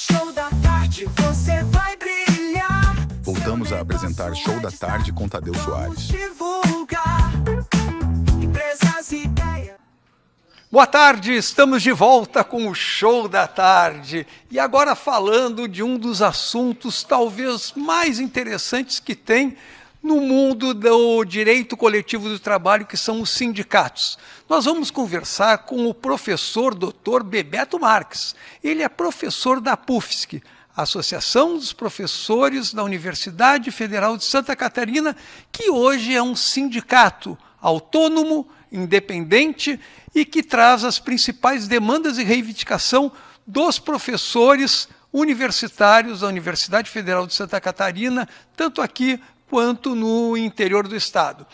Show da Tarde, você vai brilhar. Voltamos a apresentar Show da Tarde com Tadeu Soares. Divulgar empresas e ideias. Boa tarde, estamos de volta com o Show da Tarde. E agora falando de um dos assuntos talvez mais interessantes que tem no mundo do direito coletivo do trabalho, que são os sindicatos. Nós vamos conversar com o professor Dr. Bebeto Marques. Ele é professor da PUFSC, Associação dos Professores da Universidade Federal de Santa Catarina, que hoje é um sindicato autônomo, independente e que traz as principais demandas e reivindicação dos professores universitários da Universidade Federal de Santa Catarina, tanto aqui quanto no interior do estado.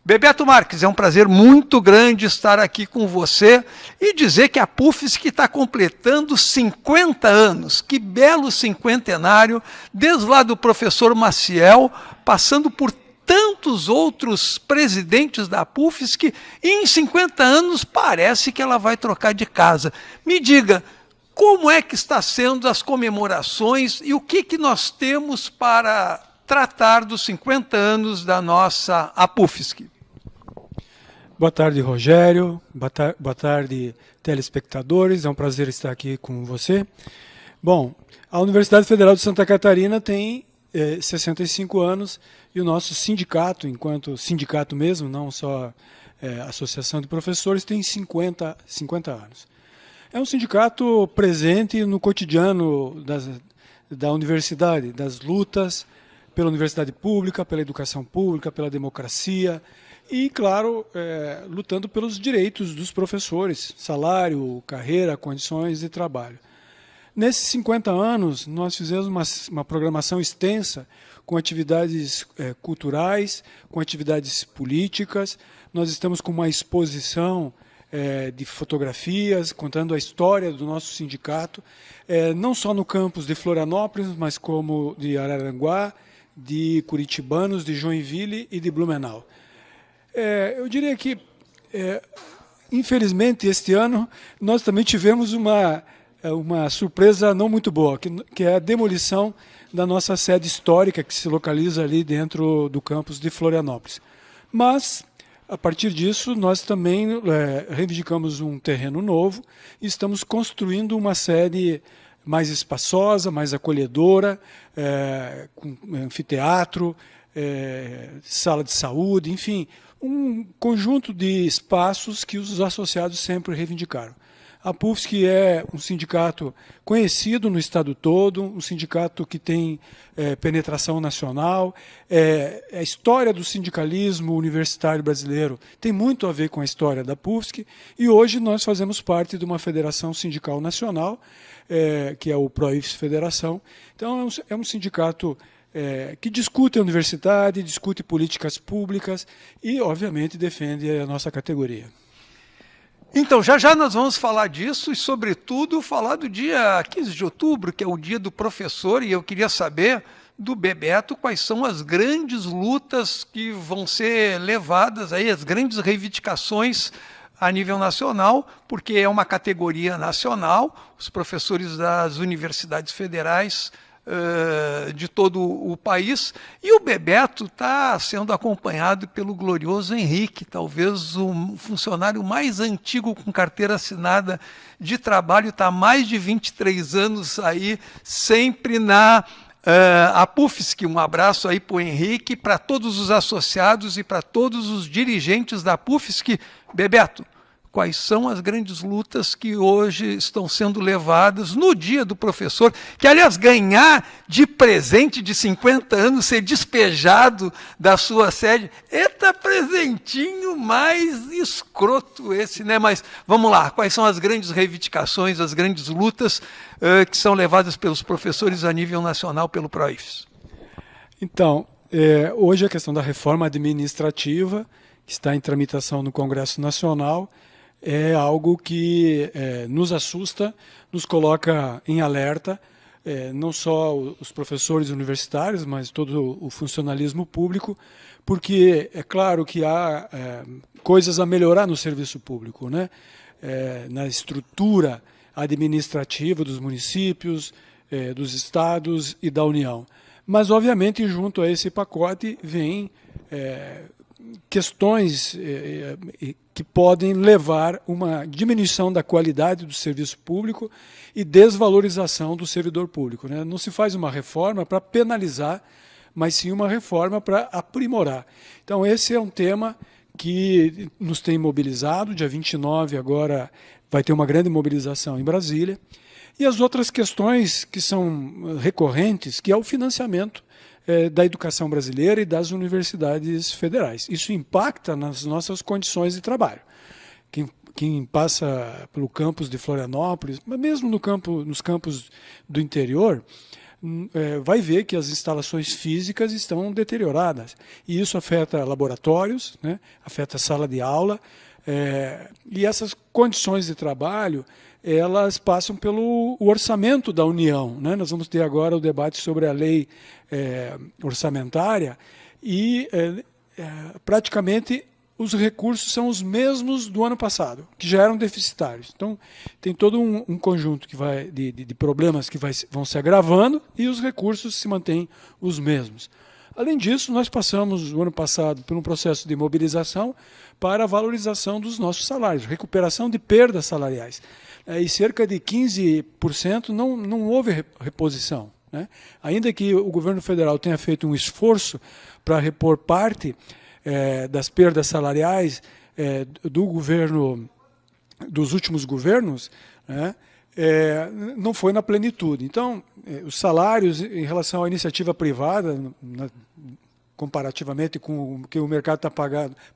Bebeto Marques, é um prazer muito grande estar aqui com você e dizer que a PUFSC está completando 50 anos. Que belo cinquentenário, desde lá do professor Maciel, passando por tantos outros presidentes da PUFSC, e em 50 anos parece que ela vai trocar de casa. Me diga, como é que está sendo as comemorações e o que nós temos para tratar dos 50 anos da nossa PUFSC? Boa tarde, Rogério. Boa tarde, telespectadores. É um prazer estar aqui com você. Bom, a Universidade Federal de Santa Catarina tem 65 anos e o nosso sindicato, enquanto sindicato mesmo, não só associação de professores, tem 50 anos. É um sindicato presente no cotidiano da universidade, das lutas pela universidade pública, pela educação pública, pela democracia e, claro, lutando pelos direitos dos professores, salário, carreira, condições de trabalho. Nesses 50 anos, nós fizemos uma programação extensa com atividades culturais, com atividades políticas. Nós estamos com uma exposição de fotografias, contando a história do nosso sindicato, não só no campus de Florianópolis, mas como de Araranguá, de Curitibanos, de Joinville e de Blumenau. Eu diria que, infelizmente, este ano, nós também tivemos uma surpresa não muito boa, que é a demolição da nossa sede histórica, que se localiza ali dentro do campus de Florianópolis. Mas, a partir disso, nós também reivindicamos um terreno novo e estamos construindo uma sede mais espaçosa, mais acolhedora, com anfiteatro, sala de saúde, enfim, um conjunto de espaços que os associados sempre reivindicaram. A PUFSC é um sindicato conhecido no estado todo, um sindicato que tem penetração nacional. A história do sindicalismo universitário brasileiro tem muito a ver com a história da PUFSC e hoje nós fazemos parte de uma federação sindical nacional, que é o PROIFS Federação. Então é um sindicato que discute a universidade, discute políticas públicas e, obviamente, defende a nossa categoria. Então, já nós vamos falar disso e, sobretudo, falar do dia 15 de outubro, que é o dia do professor, e eu queria saber do Bebeto quais são as grandes lutas que vão ser levadas, aí, as grandes reivindicações a nível nacional, porque é uma categoria nacional, os professores das universidades federais de todo o país, e o Bebeto está sendo acompanhado pelo glorioso Henrique, talvez o funcionário mais antigo com carteira assinada de trabalho, está há mais de 23 anos aí, sempre na PUFSC. Um abraço aí para o Henrique, para todos os associados e para todos os dirigentes da PUFSC. Bebeto, quais são as grandes lutas que hoje estão sendo levadas no dia do professor, que, aliás, ganhar de presente de 50 anos, ser despejado da sua sede, eita presentinho mais escroto esse, né? Mas vamos lá, quais são as grandes reivindicações, as grandes lutas que são levadas pelos professores a nível nacional pelo PROIFS? Então, hoje a questão da reforma administrativa, que está em tramitação no Congresso Nacional, é algo que nos assusta, nos coloca em alerta, não só os professores universitários, mas todo o funcionalismo público, porque é claro que há coisas a melhorar no serviço público, né? Na estrutura administrativa dos municípios, dos estados e da União. Mas, obviamente, junto a esse pacote vem questões que podem levar a uma diminuição da qualidade do serviço público e desvalorização do servidor público, né? Não se faz uma reforma para penalizar, mas sim uma reforma para aprimorar. Então, esse é um tema que nos tem mobilizado. Dia 29 agora vai ter uma grande mobilização em Brasília. E as outras questões que são recorrentes, que é o financiamento da educação brasileira e das universidades federais. Isso impacta nas nossas condições de trabalho. Quem passa pelo campus de Florianópolis, mas mesmo nos campos do interior, vai ver que as instalações físicas estão deterioradas. E isso afeta laboratórios, né? Afeta a sala de aula, e essas condições de trabalho elas passam pelo orçamento da União, né? Nós vamos ter agora o debate sobre a lei orçamentária e praticamente os recursos são os mesmos do ano passado, que já eram deficitários. Então, tem todo um conjunto de problemas que vão se agravando e os recursos se mantêm os mesmos. Além disso, nós passamos, no ano passado, por um processo de mobilização para a valorização dos nossos salários, recuperação de perdas salariais. E cerca de 15% não houve reposição, né? Ainda que o governo federal tenha feito um esforço para repor parte das perdas salariais dos últimos governos, né? Não foi na plenitude. Então, os salários em relação à iniciativa privada, comparativamente com o que o mercado está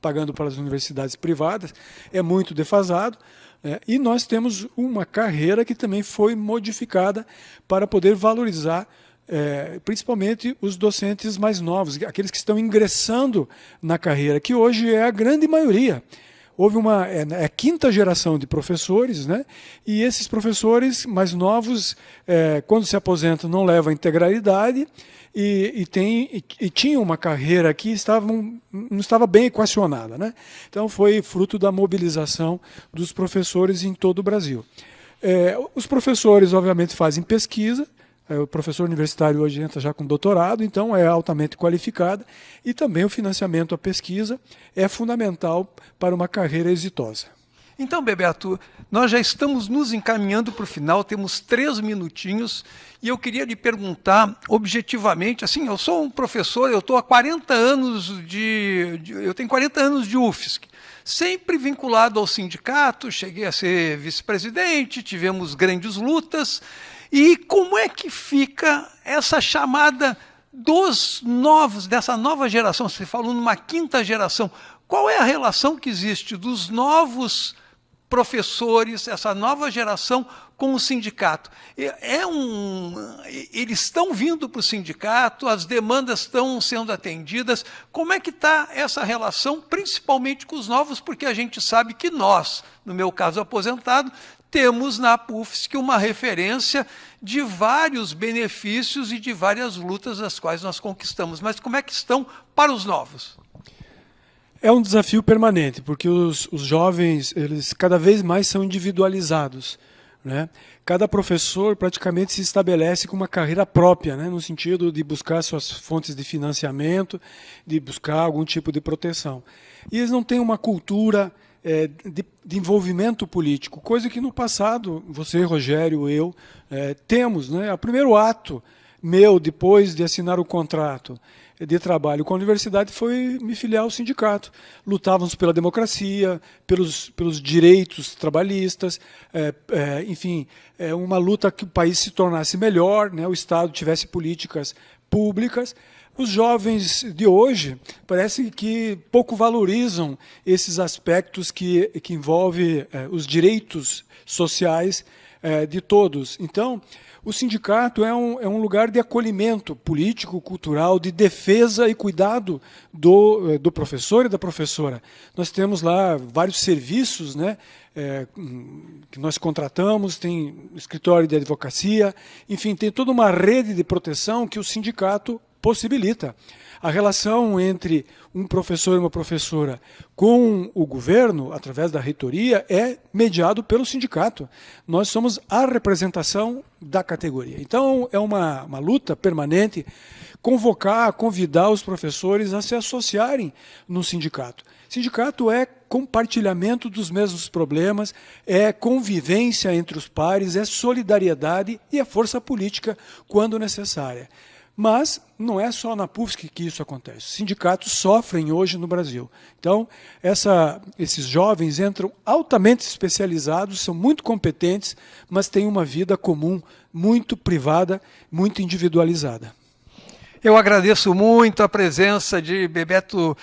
pagando para as universidades privadas, é muito defasado. E nós temos uma carreira que também foi modificada para poder valorizar principalmente os docentes mais novos, aqueles que estão ingressando na carreira, que hoje é a grande maioria. Houve a quinta geração de professores, né? E esses professores mais novos, quando se aposentam, não levam a integralidade e tinham uma carreira que não estava bem equacionada, né? Então, foi fruto da mobilização dos professores em todo o Brasil. Os professores, obviamente, fazem pesquisa. O professor universitário hoje entra já com doutorado, então é altamente qualificado, e também o financiamento à pesquisa é fundamental para uma carreira exitosa. Então, Bebeto, nós já estamos nos encaminhando para o final, temos 3 minutinhos, e eu queria lhe perguntar objetivamente, assim, eu sou um professor, eu estou há 40 anos eu tenho 40 anos de UFSC, sempre vinculado ao sindicato, cheguei a ser vice-presidente, tivemos grandes lutas. E como é que fica essa chamada dessa nova geração? Você falou numa quinta geração. Qual é a relação que existe dos novos professores, essa nova geração, com o sindicato? Eles estão vindo para o sindicato, as demandas estão sendo atendidas. Como é que está essa relação, principalmente com os novos? Porque a gente sabe que nós, no meu caso aposentado, temos na PUFSC uma referência de vários benefícios e de várias lutas as quais nós conquistamos. Mas como é que estão para os novos? É um desafio permanente, porque os jovens, eles cada vez mais são individualizados, né? Cada professor praticamente se estabelece com uma carreira própria, né? No sentido de buscar suas fontes de financiamento, de buscar algum tipo de proteção. E eles não têm uma cultura de envolvimento político, coisa que no passado, você, Rogério, eu, temos, né? O primeiro ato meu, depois de assinar o contrato de trabalho com a universidade, foi me filiar ao sindicato. Lutávamos pela democracia, pelos direitos trabalhistas, enfim, uma luta que o país se tornasse melhor, né? O Estado tivesse políticas públicas. Os jovens de hoje parece que pouco valorizam esses aspectos que envolvem os direitos sociais de todos. Então, o sindicato é um lugar de acolhimento político, cultural, de defesa e cuidado do professor e da professora. Nós temos lá vários serviços, né, que nós contratamos, tem escritório de advocacia, enfim, tem toda uma rede de proteção que o sindicato possibilita. A relação entre um professor e uma professora com o governo, através da reitoria, é mediado pelo sindicato. Nós somos a representação da categoria. Então, é uma luta permanente convidar os professores a se associarem no sindicato. Sindicato é compartilhamento dos mesmos problemas, é convivência entre os pares, é solidariedade e é força política quando necessária. Mas não é só na PUFSC que isso acontece. Os sindicatos sofrem hoje no Brasil. Então, esses jovens entram altamente especializados, são muito competentes, mas têm uma vida comum, muito privada, muito individualizada. Eu agradeço muito a presença de Bebeto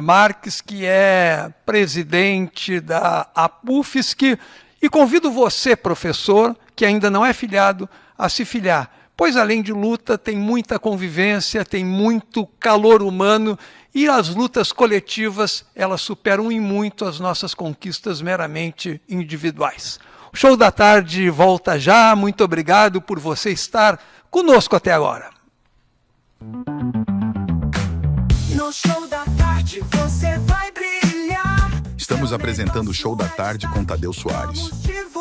Marques, que é presidente da APUFSC, e convido você, professor, que ainda não é filiado, a se filiar, pois além de luta tem muita convivência, tem muito calor humano, e as lutas coletivas, elas superam em muito as nossas conquistas meramente individuais. O Show da Tarde volta já, muito obrigado por você estar conosco até agora. No Show da Tarde você vai brilhar. Estamos apresentando o Show da Tarde com Tadeu Soares. Precisamos de você.